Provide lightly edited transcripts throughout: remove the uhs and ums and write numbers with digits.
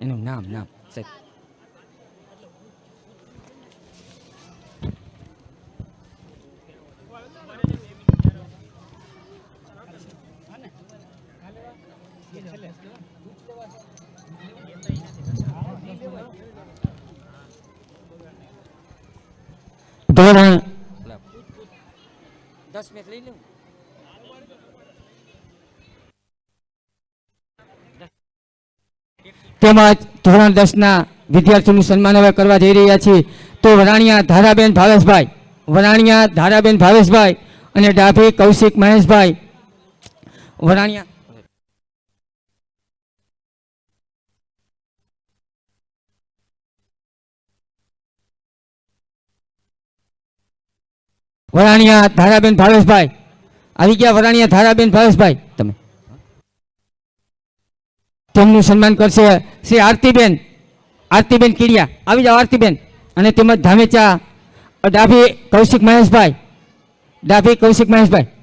એનું નામ સાહેબ. ધોરણ 10 મિનિટ લઈ લઉં. તેમજ ધોરણ 10ના વિદ્યાર્થીઓનું સન્માન હવે કરવા જઈ રહ્યા છીએ. તો વરાણિયા ધારાબેન ભાવેશભાઈ અને ડાભી કૌશિક મહેશભાઈ. વરાણિયા ધારાબેન ભાવેશભાઈ આવી ગયા. વરાણિયા ધારાબેન ભાવેશભાઈ તમે તેમનું સન્માન કરશે શ્રી આરતીબેન કીડિયા. આવી જાઓ આરતીબેન. અને તેમજ ધામેચા ડાભી કૌશિક મહેશભાઈ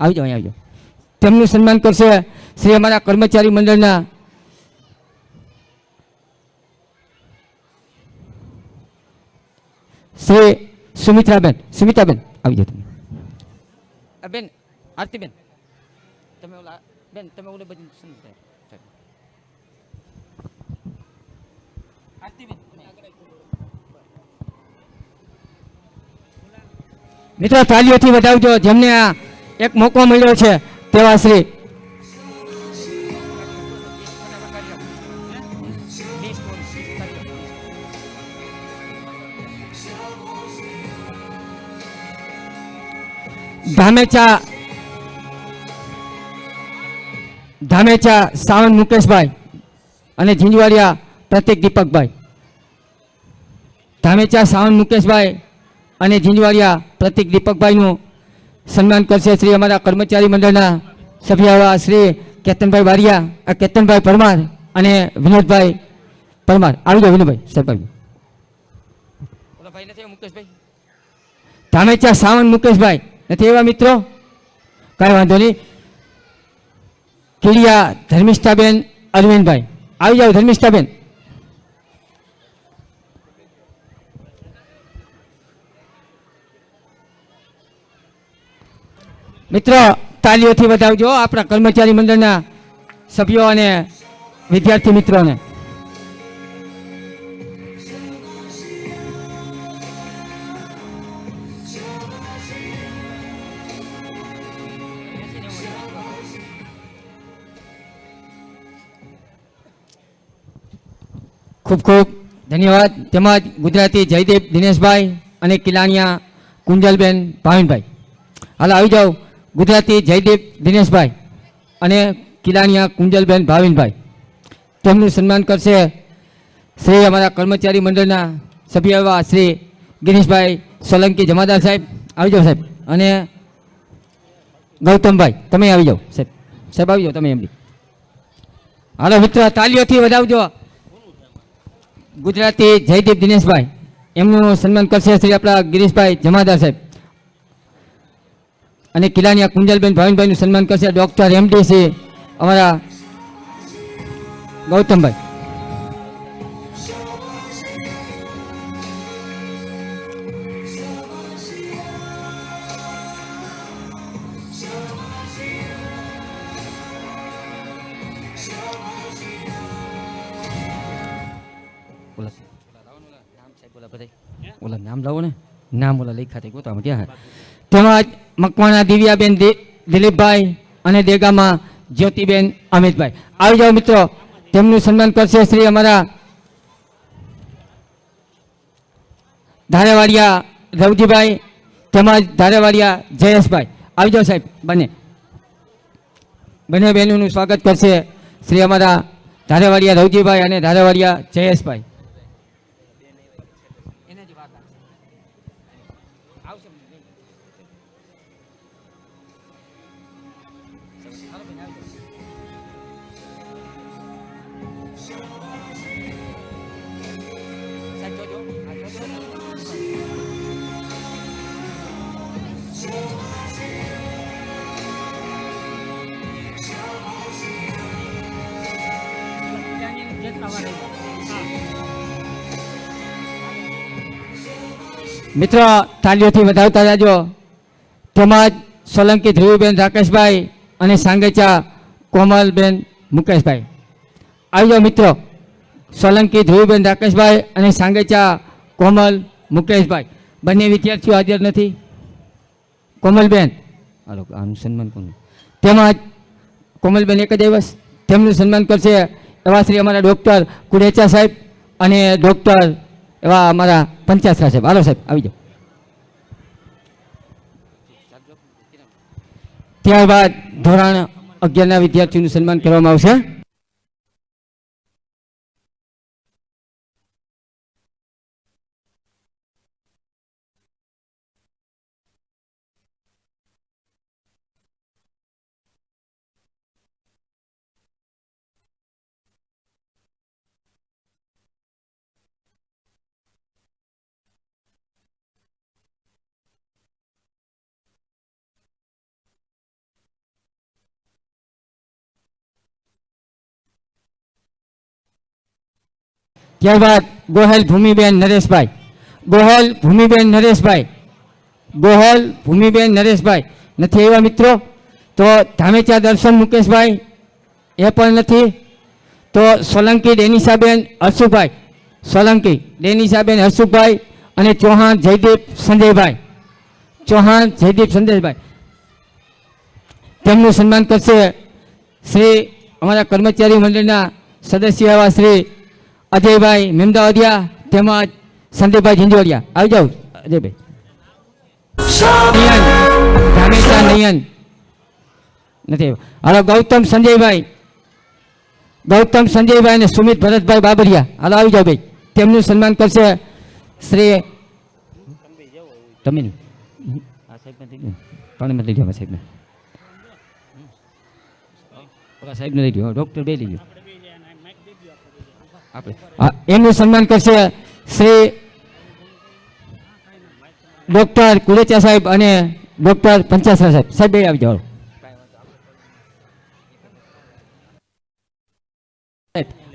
આવી જાઓ. તેમનું સન્માન કરશે શ્રી અમારા કર્મચારી મંડળના શ્રી સુમિત્રાબેન આવી જાઓ તમે. બેન આરતીબેન તમે ઓલા બેન તમે ઓલે બધું આરતીબેન મિત્રો તાલીઓથી વધાવજો જેમને આ એક મોકો મળ્યો છે તેવા શ્રી ધામેચા સાવંત મુકેશભાઈ અને ઝીંઝવાડિયા પ્રતિક દીપકભાઈ. ધામેચા સાવંત મુકેશભાઈ અને ઝીંઝવાડિયા પ્રતિક દીપકભાઈનું સન્માન કરશે શ્રી અમારા કર્મચારી મંડળના સભ્ય એવા શ્રી કેતનભાઈ પરમાર અને વિનોદભાઈ પરમાર. આવી જાઓ વિનોદભાઈ સાહેબ આવી. ઓલા ભાઈ નથી મુકેશભાઈ. ધામેચા સાવંત મુકેશભાઈ નથી એવા મિત્રો? કાંઈ વાંધો નહીં. કીડિયા ધર્મિષ્ઠાબેન અરવિંદભાઈ. આવી જાઓ ધર્મિષ્ઠાબેન. મિત્રો તાલીઓથી વધાવજો આપણા કર્મચારી મંડળના સભ્યો અને વિદ્યાર્થી મિત્રોને. ખૂબ ખૂબ ધન્યવાદ. તેમજ ગુજરાતી જયદીપ દિનેશભાઈ અને કિલાણિયા કુંજલબેન ભાવિનભાઈ. હાલ આવી જાઓ. ગુજરાતી જયદીપ દિનેશભાઈ અને કિલાણિયા કુંજલબેન ભાવિનભાઈ. તેમનું સન્માન કરશે શ્રી અમારા કર્મચારી મંડળના સભ્ય એવા શ્રી ગિરીશભાઈ સોલંકી જમાદાર સાહેબ. આવી જાઓ સાહેબ. અને ગૌતમભાઈ તમે આવી જાઓ સાહેબ આવી જાઓ તમે એમડી. હાલો મિત્ર તાલીઓથી વધાવજો. ગુજરાતી જયદીપ દિનેશભાઈ એમનું સન્માન કરશે શ્રી આપણા ગિરીશભાઈ જમાદાર સાહેબ. અને કિલાણિયા કુંજલબેન ભાવિનભાઈનું સન્માન કરશે ડૉક્ટર MD અમારા ગૌતમભાઈ. ઓલા નામ લાવો ને. નામ ઓલા લખ્યા હતા ગોતામાં ક્યાં. તેમજ મકવાણા દિવ્યાબેન દિલીપભાઈ અને દેગામાં જ્યોતિબેન અમિતભાઈ. આવી જાઓ મિત્રો. તેમનું સન્માન કરશે શ્રી અમારા ધારેવાડિયા રવજીભાઈ તેમજ ધારેવાડિયા જયેશભાઈ. આવી જાઓ સાહેબ. બંને બહેનોનું સ્વાગત કરશે શ્રી અમારા ધારેવાડિયા રવજીભાઈ અને ધારેવાડિયા જયેશભાઈ. મિત્રો તાલીઓથી વધાવતા જાજો. તેમજ સોલંકી ધ્રુવીબેન રાકેશભાઈ અને સાંગેચા કોમલબેન મુકેશભાઈ. આવી જાઓ મિત્રો. સોલંકી ધ્રુવીબેન રાકેશભાઈ અને સાંગેચા કોમલ મુકેશભાઈ બંને વિદ્યાર્થીઓ હાજર નથી. કોમલબેન હાલો આનું સન્માન કોનું. તેમજ કોમલબેન એક જ દિવસ તેમનું સન્માન કરશે એવા શ્રી અમારા ડૉક્ટર કુડેચા સાહેબ અને ડૉક્ટર એવા અમારા પંચાસરા સાહેબ. હાલો સાહેબ આવી જાઓ. ત્યારબાદ ધોરણ 11ના વિદ્યાર્થીઓનું સન્માન કરવામાં આવશે. ત્યારબાદ ગોહેલ ભૂમિબેન નરેશભાઈ. ગોહેલ ભૂમિબેન નરેશભાઈ. ગોહેલ ભૂમિબેન નરેશભાઈ નથી એવા મિત્રો. તો ધામેચા દર્શન મુકેશભાઈ એ પણ નથી. તો સોલંકી ડેનિસાબેન હર્ષુભાઈ. સોલંકી ડેનિસાબેન હર્ષુભાઈ અને ચૌહાણ જયદીપ સંજયભાઈ. ચૌહાણ જયદીપ સંજયભાઈ તેમનું સન્માન કરશે શ્રી અમારા કર્મચારી મંડળના સદસ્ય એવા શ્રી અજયભાઈ મેમદાવાદિયા તેમજ સંદીપભાઈ ઝીંઝોડિયા. આવી જાઓ અજયભાઈ. ધામેચા નયન નથી. હાલો ગૌતમ સંજયભાઈ. ગૌતમ સંજયભાઈ અને સુમિત ભરતભાઈ બાબરિયા. હાલો આવી જાઓ ભાઈ. તેમનું સન્માન કરશે શ્રી તમે નહીં પાણીમાં લઈ જાઓ સાહેબને. સાહેબને લઈ જાઓ. ડૉક્ટર બે લઈ જાઓ. એમનું સન્માન કરશે શ્રી ડૉક્ટર કુડેચા સાહેબ અને ડૉક્ટર પંચાસરા સાહેબ. સાહેબ બે આવી જાઓ.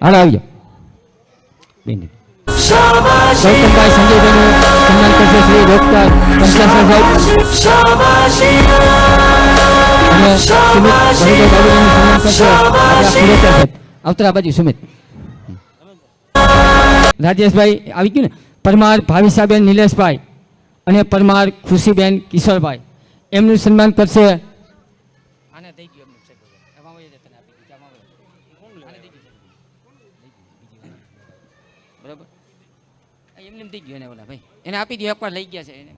હાલો આવી જાઓ. ગૌતમભાઈ સંજયભાઈનું સન્માન કરશે શ્રી ડૉક્ટર પંચાસરા સાહેબ અને સુમિત ભરતભાઈ બાબુનું સન્માન કરશે કુડેચા સાહેબ. આવતરા બાજુ સુમિત. રાજેશભાઈ આવી ગયું ને. પરમાર ભાવિસાબેન નિલેશભાઈ અને પરમાર ખુશીબેન કિશોરભાઈ એમનું સન્માન કરશે. એમને થઈ ગયું ઓલા ભાઈ એને આપી દો. એકવાર લઈ ગયા છે એને.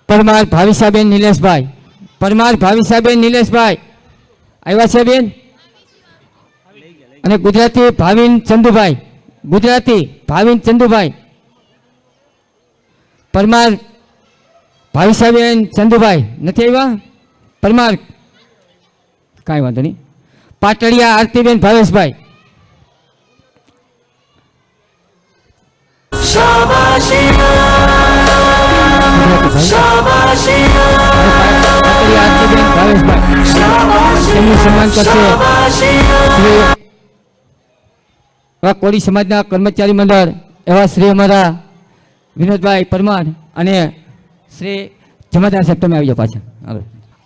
પરમાર ભાવિસાબેન નિલેશભાઈ. પરમાર ભાવિસાબેન નિલેશભાઈ આવ્યા છે બેન. અને ગુજરાતી ભાવિન ચંદુભાઈ. ગુજરાતી ભાવિન ચંદુભાઈ. પરમાર ભાવિસાબેન ચંદુભાઈ નથી આવ્યા. પરમાર કાંઈ વાંધો નહીં. પાટડિયા આરતીબેન ભાવેશભાઈ. સન્માન કરશે એવા કોળી સમાજના કર્મચારી મંડળ એવા શ્રી અમારા વિનોદભાઈ પરમાર અને શ્રી જમાદાર સાહેબ. તમે આવી જાઓ પાછા.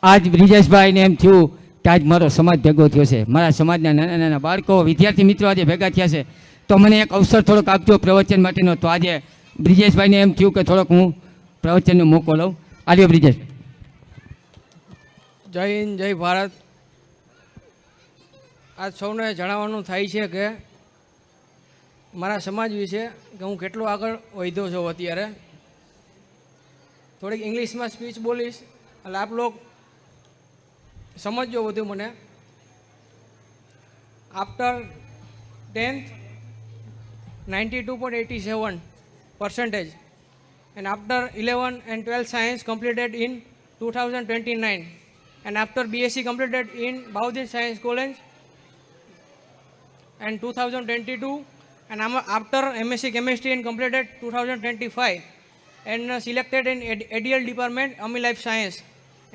આજ બ્રિજેશભાઈને એમ થયું કે આજ મારો સમાજ ભેગો થયો છે. મારા સમાજના નાના નાના બાળકો વિદ્યાર્થી મિત્રો આજે ભેગા થયા છે તો મને એક અવસર થોડોક આપજો પ્રવચન માટેનો. તો આજે બ્રિજેશભાઈને એમ થયું કે થોડોક હું પ્રવચનનો મોકો લઉં. આવ્યો બ્રિજેશ. જય હિન્દ, જય ભારત. આજ સૌને જણાવવાનું થાય છે કે મારા સમાજ વિશે કે હું કેટલો આગળ વધ્યો છું. અત્યારે થોડીક ઇંગ્લિશમાં સ્પીચ બોલીશ એટલે આપ લોગ સમજજો બધું મને. After 10th 92.87% and after 11 and 12 science completed in 2029 and after BSc completed in Baudir Science College and 2022 and after MSc Chemistry and completed 2025 and selected in ADL department Ami Life Science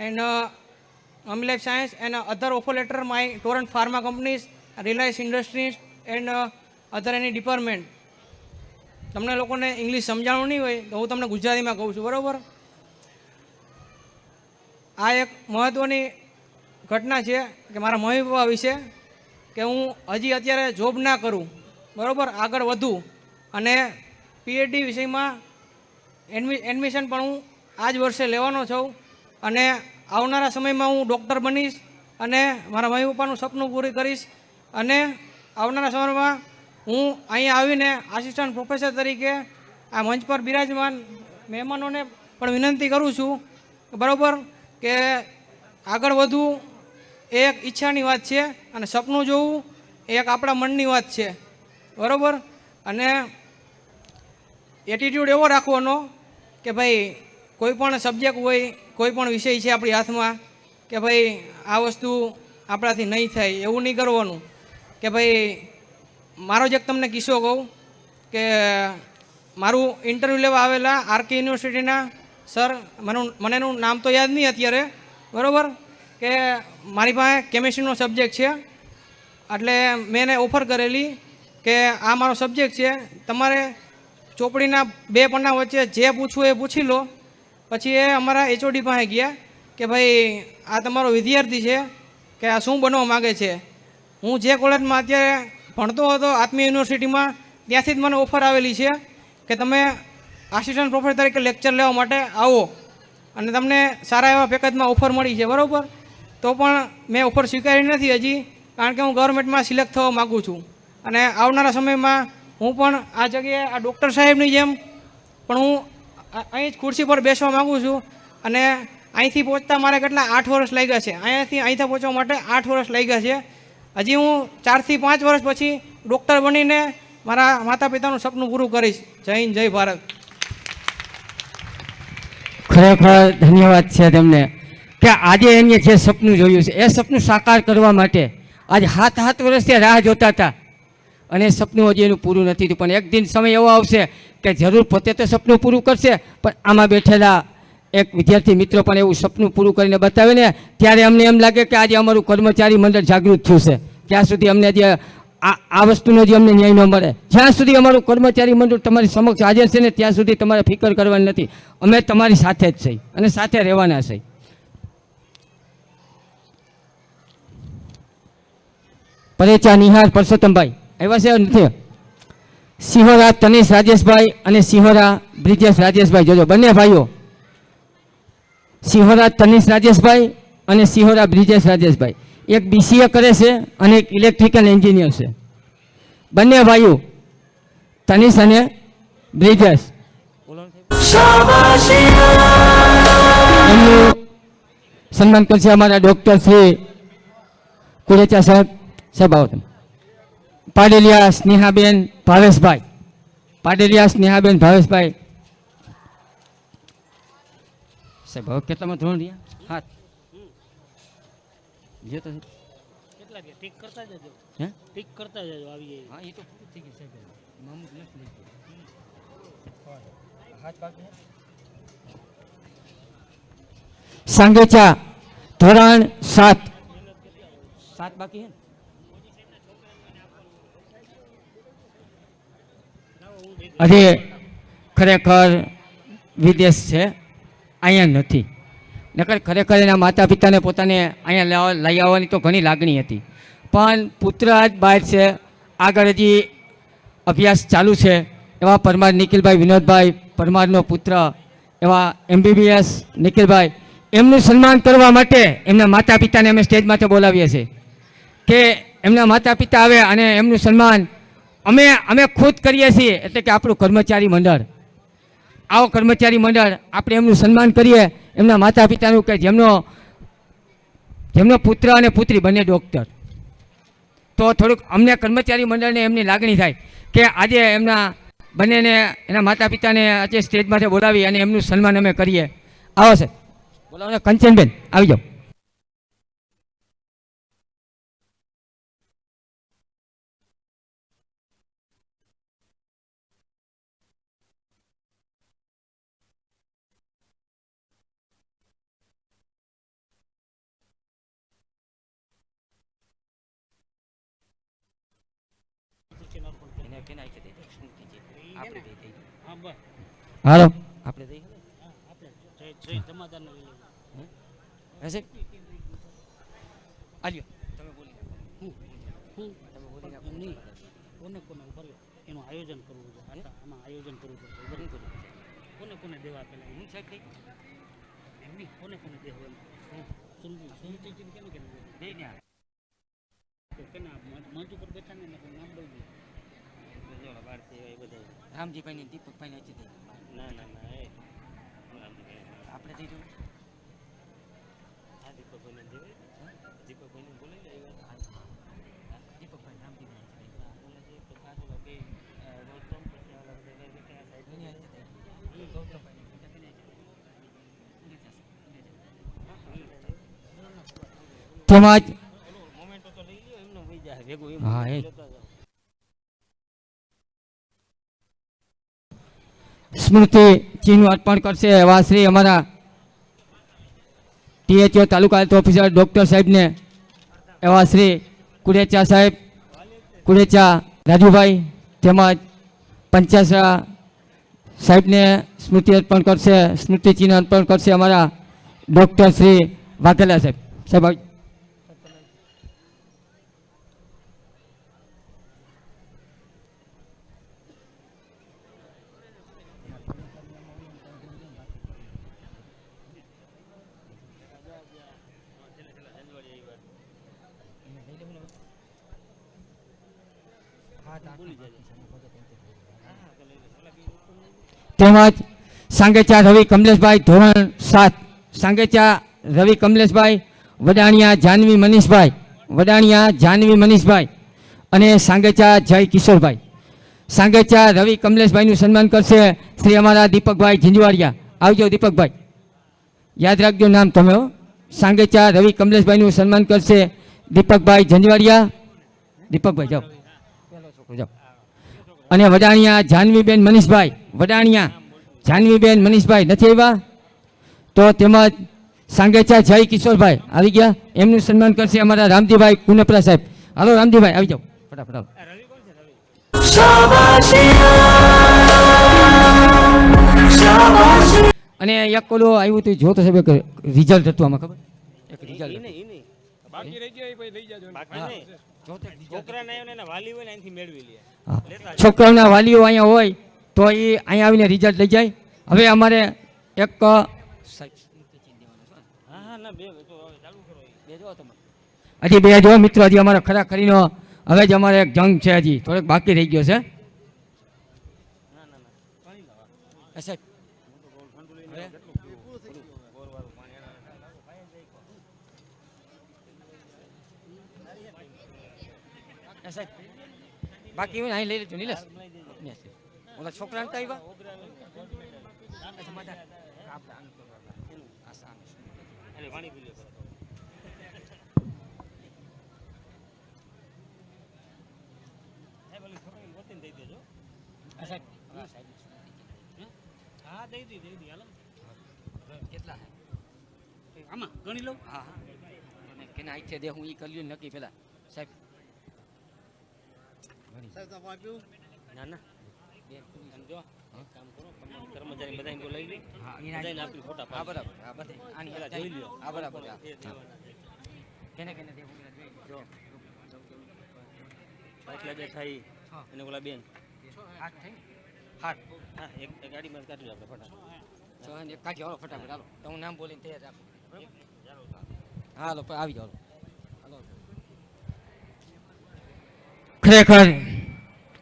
and Ami Life Science and other offer letter my Torrent Pharma companies, Reliance Industries and other any department. તમને લોકોને English સમજાણું નહીં હોય તો હું તમને ગુજરાતીમાં કહું છું, બરાબર? આ એક મહત્ત્વની ઘટના છે કે મારા મમ્મી પપ્પા વિશે, કે હું હજી અત્યારે જોબ ના કરું, બરાબર, આગળ વધું અને પીએચડી વિષયમાં એડમિશન પણ હું આ જ વર્ષે લેવાનો છું અને આવનારા સમયમાં હું ડૉક્ટર બનીશ અને મારા મમ્મી પપ્પાનું સપનું પૂરું કરીશ અને આવનારા સમયમાં હું અહીંયા આવીને આસિસ્ટન્ટ પ્રોફેસર તરીકે આ મંચ પર બિરાજમાન મહેમાનોને પણ વિનંતી કરું છું, બરાબર, કે આગળ વધવું એ એક ઈચ્છાની વાત છે અને સપનું જોવું એ એક આપણા મનની વાત છે, બરાબર. અને એટીટ્યૂડ એવો રાખવાનો કે ભાઈ કોઈ પણ સબ્જેક્ટ હોય, કોઈ પણ વિષય છે આપણી હાથમાં, કે ભાઈ આ વસ્તુ આપણાથી નહીં થાય એવું નહીં કરવાનું. કે ભાઈ મારો જ એક તમને કિસ્સો કહું કે મારું ઇન્ટરવ્યૂ લેવા આવેલા આરકે યુનિવર્સિટીના સર, મને એનું નામ તો યાદ નહીં અત્યારે, બરાબર, કે મારી પાસે કેમિસ્ટ્રીનો સબ્જેક્ટ છે એટલે મેં એને ઓફર કરેલી કે આ મારો સબ્જેક્ટ છે, તમારે ચોપડીના 2 પન્ના વચ્ચે જે પૂછવું એ પૂછી લો. પછી એ અમારા એચઓડી પાસે ગયા કે ભાઈ આ તમારો વિદ્યાર્થી છે કે આ શું બનવા માગે છે. હું જે કોલેજમાં અત્યારે ભણતો હતો આત્મીય યુનિવર્સિટીમાં, ત્યાંથી જ મને ઓફર આવેલી છે કે તમે આસિસ્ટન્ટ પ્રોફેસર તરીકે લેક્ચર લેવા માટે આવો અને તમને સારા એવા પેકેજમાં ઓફર મળી છે, બરાબર. તો પણ મેં ઓફર સ્વીકારી નથી હજી, કારણ કે હું ગવર્મેન્ટમાં સિલેક્ટ થવા માગું છું અને આવનારા સમયમાં હું પણ આ જગ્યાએ આ ડૉક્ટર સાહેબની જેમ પણ હું અહીં જ ખુરશી પર બેસવા માગું છું અને અહીંથી પહોંચતા મારે કેટલા 8 વર્ષ લાગ્યા છે, અહીંથી પહોંચવા માટે 8 વર્ષ લાગ્યા છે. હજી હું 4 થી 5 વર્ષ પછી ડૉક્ટર બનીને મારા માતા પિતાનું સપનું પૂરું કરીશ. જય હિન્દ, જય ભારત. ખરેખર ધન્યવાદ છે તમને કે આજે એમને જે સપનું જોયું છે એ સપનું સાકાર કરવા માટે આજે 7 વર્ષથી રાહ જોતા હતા અને સપનું હજી એનું પૂરું નથી થયું. પણ એક દિન સમય એવો આવશે કે જરૂર પોતે તો સપનું પૂરું કરશે, પણ આમાં બેઠેલા એક વિદ્યાર્થી મિત્રો પણ એવું સપનું પૂરું કરીને બતાવે ને ત્યારે અમને એમ લાગે કે આજે અમારું કર્મચારી મંડળ જાગૃત થયું છે. ત્યાં સુધી અમને જે આ વસ્તુનો જે અમને ન્યાય ન મળે, જ્યાં સુધી અમારું કર્મચારી મંડળ તમારી સમક્ષ હાજર છે ને ત્યાં સુધી તમારે ફિકર કરવાની નથી. અમે તમારી સાથે જ છીએ અને સાથે રહેવાના છે. પરેચા નિહાર પરસોત્તમભાઈ આવ્યા છે નથી? સિંહોરા તનિષ રાજેશભાઈ અને સિંહોરા બ્રિજેશ રાજેશભાઈ, જોજો બંને ભાઈઓ, સિંહોરા તનિષ રાજેશભાઈ અને સિંહોરા બ્રિજેશ રાજેશભાઈ, એક બીસીએ કરે છે અને એક ઇલેક્ટ્રિકલ એન્જિનિયર છે. બંને ભાઈઓ તનિષ અને બ્રિજેશ. એમનું સન્માન કરશે અમારા ડૉક્ટર શ્રી કુરેચા સાહેબ. સાહેબ આવો તમે. પાડેલિયા સ્નેહાબેન ભાવેશભાઈ, પાડેલિયા સ્નેહાબેન ભાવેશભાઈ. સાહેબ હવે કેટલામાં ધોરણ રહ્યા? હાથ જો તો કેટલા કે ટીક કરતા જજો, હે ટીક કરતા જજો આવી જાય. હા એ તો પૂરું થઈ ગયું સાહેબ. મામૂદ નથી લઈ હાથ બાકી સાંગેચા ધોરણ 7 બાકી હે ને? અરે ખરેખર વિદેશ છે, અહીંયા નથી. નકર ખરેખર એના માતા પિતાને પોતાને અહીંયા લઈ આવવાની તો ઘણી લાગણી હતી, પણ પુત્ર આજ બહાર છે, આગળ હજી અભ્યાસ ચાલુ છે. એવા પરમાર નિખિલભાઈ વિનોદભાઈ પરમારનો પુત્ર એવા MBBS નિખિલભાઈ, એમનું સન્માન કરવા માટે એમના માતા પિતાને અમે સ્ટેજ માટે બોલાવીએ છીએ કે એમના માતા પિતા આવે અને એમનું સન્માન અમે ખુદ કરીએ છીએ. એટલે કે આપણું કર્મચારી મંડળ, આવો કર્મચારી મંડળ આપણે એમનું સન્માન કરીએ, એમના માતા પિતાનું કે જેમનો પુત્ર અને પુત્રી બંને ડૉક્ટર. તો થોડુંક અમને કર્મચારી મંડળને એમની લાગણી થાય કે આજે એમના બંનેને એના માતા પિતાને આજે સ્ટેજ માટે બોલાવી અને એમનું સન્માન અમે કરીએ. આવો છે બોલાવો ને, કંચનબેન આવી જાઓ. કેના આખે દઈ દે સ્મૃતિજી આપણે દઈ દઈ હા બસ હાલો આપણે દઈ હા આપણે જય જમાદારને લઈ લેવું હે સાહેબ આલ્યો તમે બોલી નાખો હું તમે બોલી નાખો નહીં કોને ઉભા રહ્યો એનું આયોજન કરવું છે આમાં આયોજન કરવું પડશે ઉભા રહ્યો. કોને દેવા પેલા હું સાહેબ કઈ એમની કોને દેવા એમ સુનતી કેને દઈ ને કેના મંચ ઉપર બેઠા ને એનું નામ દઈ દે બહારથી એ બધા રામજીભાઈ ને દીપકભાઈ ને હજી દઈ ના એ આપણે દઈ દઉં આ દીપકભાઈને દેવાય દીપકભાઈને બોલાવી લે એ વાત દીપકભાઈ રામજીભાઈ બોલે છે તો કાઢો કે ગૌતમ પછી આ બધા બેઠા સાઈડ એની હાથે દઈ ગૌતમભાઈ ને બીજા કઈ તેમજ મોમેન્ટો તો લઈ લ્યો એમને વહી જાય ભેગું એમ હા, એ જ. લેતા જાઓ. સ્મૃતિ ચિહ્ન અર્પણ કરશે એવા શ્રી અમારા THO તાલુકા હેલ્થ ઓફિસર ડૉક્ટર સાહેબને એવા શ્રી કુરેચા સાહેબ કુરેચા રાજુભાઈ તેમજ પંચાસરા સાહેબને સ્મૃતિ અર્પણ કરશે સ્મૃતિ ચિહ્ન અર્પણ કરશે અમારા ડૉક્ટર શ્રી વાઘેલા સાહેબ સાહેબ આવી. તેમજ સાંગેચા રવિ કમલેશભાઈ ધોરણ 7 સાંગેચા રવિ કમલેશભાઈ વડાણિયા જાનવી મનીષભાઈ અને સાંગેચા જય કિશોરભાઈ સાંગેચા રવિ કમલેશભાઈનું સન્માન કરશે શ્રી અમારા દીપકભાઈ ઝીંઝવાડિયા આવજો દીપકભાઈ યાદ રાખજો નામ તમે હો. સાંગેચા રવિ કમલેશભાઈનું સન્માન કરશે દીપકભાઈ ઝંઝવાડિયા દીપકભાઈ જાઓ પહેલો છોકરો જાઓ અને વડાણિયા જાનવીબેન મનીષભાઈ નથી આવ્યા તો તેમજ સાંગેચા જય કિશોરભાઈ આવી ગયા એમનું સન્માન કરશે અમારા રામજીભાઈ કુનેપરા સાહેબ હાલો રામજીભાઈ આવી જાઓ ફટાફટ આવો. અને એક ઓલો આવ્યું હતું જોતો સાહેબ એક રિઝલ્ટ હતું આમાં ખબર એક રિઝલ્ટ બાકી નહીં છોકરાને આવ્યો ને એના વાલી હોય ને અહીંથી મેળવી લે છોકરાઓના વાલીઓ અહીંયા હોય તો એ અહીંયા આવીને રિઝલ્ટ લઈ જાય હવે અમારે એક સાહેબ સ્મૃતિ ચિહ્ન દેવાનું છે હા ના બે તો હવે ચાલુ કરો બે જો તમે હજી બે જો મિત્રો હજી અમારે ખરાખરીનો હવે જ અમારે એક જંગ છે હજી થોડોક બાકી રહી ગયો છે ના પાણી લાવા એ સાહેબ હવે એ સાહેબ બાકી હોય ને અહીં લઈ લેજો નિલેશ ઓલા છોકરાને તો આવ્યા જમાદાર આપણે આનું કરવાનું આ સામે અરે પાણી પી લે છોકરીને દઈ દેજો સાહેબ હા દઈ દી હાલો કેટલા આમાં ગણી લઉં હા હા અને કેના આઈથે દે હું ઈ કર્યું નક્કી પેલા સાહેબ ના ના એમ જો એક કામ કરો કર્મચારી બધાને લઈ લે હા બધાને આપણી ફોટા હા બરાબર હા બધે આની પેલા જોઈ જોઈ લ્યો લ્યો હા બરાબર હા એ દેવાના છે. કેને કેને દેવું પેલા જોઈ લ્યો. પાછલા બે થાય હા. અને ઓલા બેન હાથ થઈ ને? હાથ હા એક ગાડીમાં કાઢી આપણે ફોટા તો એને કાઢી હાલો ફટાફટ હાલો તો હું નામ બોલીને તૈયાર રાખું હા હાલો આવી જાઓ હાલો ખરેખર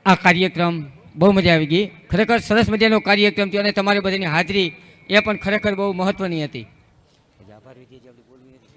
આ કાર્યક્રમ બહુ મજા આવી ગઈ ખરેખર સરસ મજાનો કાર્યક્રમ થયો અને તમારી બધાની હાજરી એ પણ ખરેખર બહુ મહત્વની હતી આભાર વિધિ જે આપણે બોલવી નથી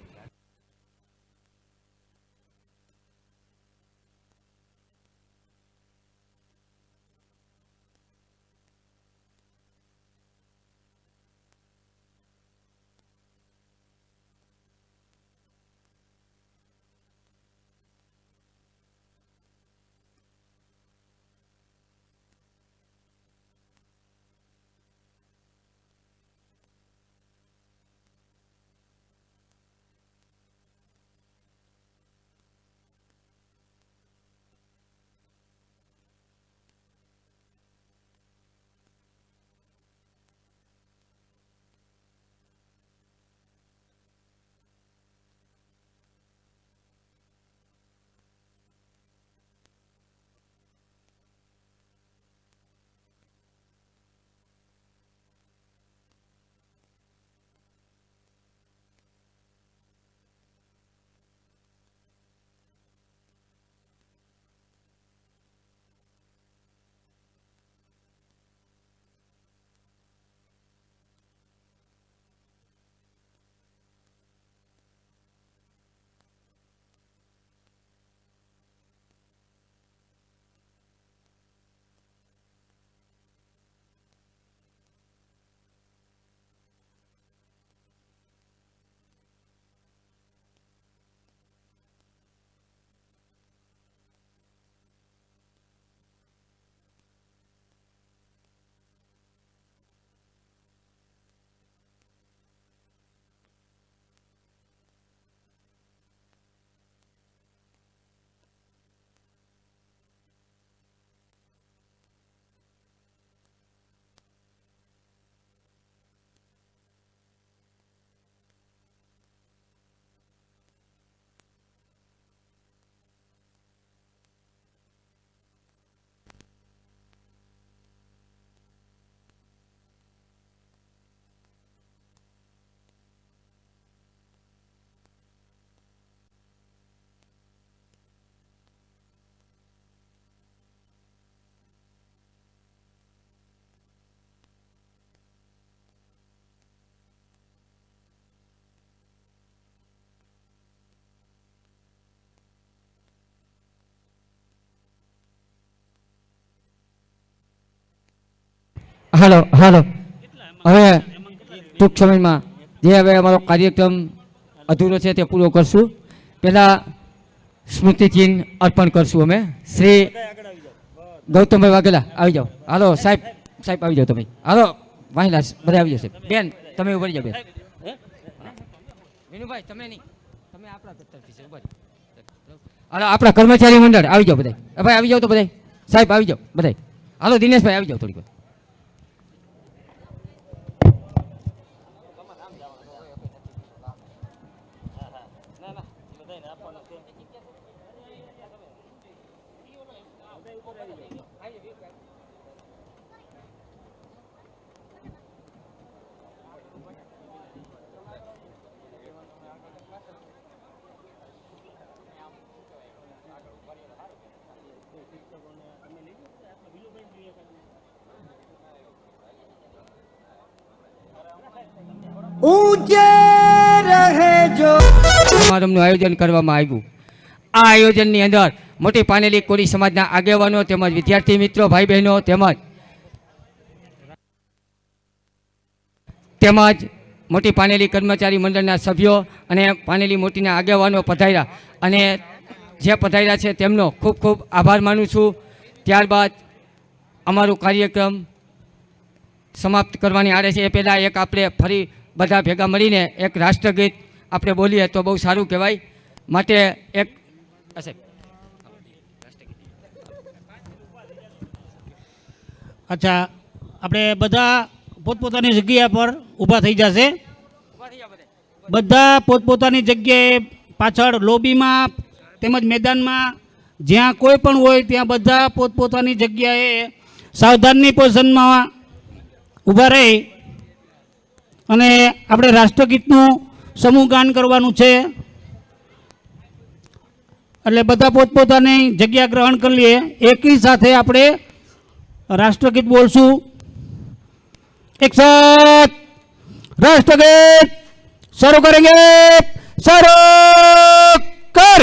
હાલો હાલો હવે ટૂંક સમયમાં જે હવે અમારો કાર્યક્રમ અધૂરો છે તે પૂરો કરશું. પહેલાં સ્મૃતિચિહ્ન અર્પણ કરશું અમે. શ્રી ગૌતમભાઈ વાઘેલા આવી જાઓ. હાલો સાહેબ, સાહેબ આવી જાઓ તમે. હાલો વાહિલા બધા આવી જશે. બેન તમે ઉભરી જાઓ બેન. વિનુભાઈ તમે નહીં, તમે આપણા તરફથી છે ઉભા. હાલો આપણા કર્મચારી મંડળ આવી જાઓ બધા. ભાઈ આવી જાઓ તો બધા. સાહેબ આવી જાઓ બધા. હાલો દિનેશભાઈ આવી જાઓ થોડીક વાર. સમારંભનું આયોજન કરવામાં આવ્યું. આ આયોજનની અંદર મોટી પાનેલી કોળી સમાજના આગેવાનો તેમજ વિદ્યાર્થી મિત્રો, ભાઈ બહેનો તેમજ મોટી પાનેલી કર્મચારી મંડળના સભ્યો અને પાનેલી મોટીના આગેવાનો પધાર્યા અને જે પધાર્યા છે તેમનો ખૂબ ખૂબ આભાર માનું છું. ત્યારબાદ અમારું કાર્યક્રમ સમાપ્ત કરવાની આરે છે એ પહેલાં એક આપણે ફરી બધા ભેગા મળીને એક રાષ્ટ્રગીત આપણે બોલીએ તો બહુ સારું કહેવાય. માટે એક અચ્છા, આપણે બધા પોતપોતાની જગ્યા પર ઊભા થઈ જશે. બધા પોતપોતાની જગ્યાએ પાછળ લોબીમાં તેમજ મેદાનમાં જ્યાં કોઈ પણ હોય ત્યાં બધા પોતપોતાની જગ્યાએ સાવધાનની પોઝિશનમાં ઊભા રહી અને આપણે રાષ્ટ્રગીતનું સમૂહ ગાન કરવાનું છે. એટલે બધા પોતપોતાની જગ્યા ગ્રહણ કરી લઈએ. એકી સાથે આપણે રાષ્ટ્રગીત બોલશું. એક સાથ રાષ્ટ્રગીત શરૂ કરેંગે. શરૂ કર.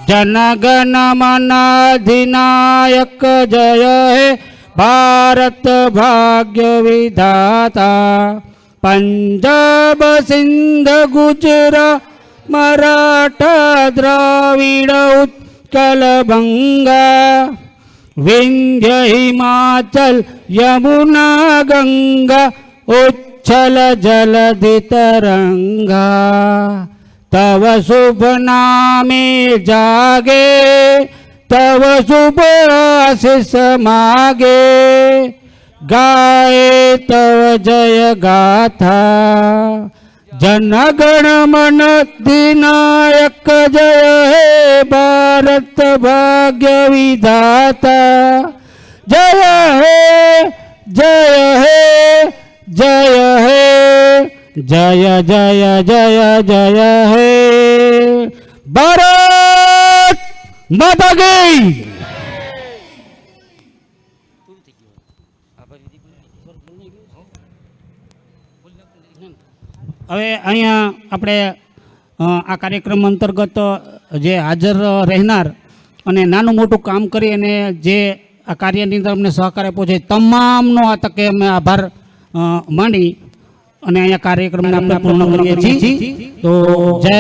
જનગણ મન અધિનાયક જય હે ભારત ભાગ્ય વિધાતા. પંજાબ સિંધ ગુજરાત મરાઠા દ્રાવિડ ઉત્કલ બંગા. વિંધ્ય હિમાચલ યમુના ગંગા ઉચ્છલ જલધિ તરંગા. તવ શુભ નામે જાગે તવ શુભ આશીષ માગે. ગાય તવ જય ગાથા. જનગણ મન અધિનાયક જય હે ભારત ભાગ્ય વિધાતા. જય હે જય હે જય હે જય જય જય જય હે ભારત માતા કી. હવે અહીંયા આપણે આ કાર્યક્રમ અંતર્ગત જે હાજર રહેનાર અને નાનું મોટું કામ કરી અને જે આ કાર્યની અંદર અમને સહકાર આપ્યો છે તમામનો આ તકે અમે આભાર માની અને અહીંયા કાર્યક્રમને આપણે પૂર્ણ કરીએ છીએ. તો જય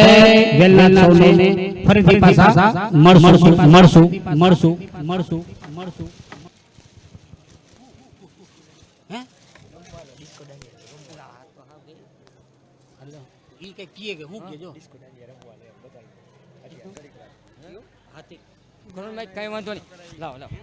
વેલનાથ સૌને. ફરીથી પાછા મળશું મળશું મળશું મળશું મળશું. કીએ કે હું કેજો કઈ વાંધો નહીં. લાવો લાવો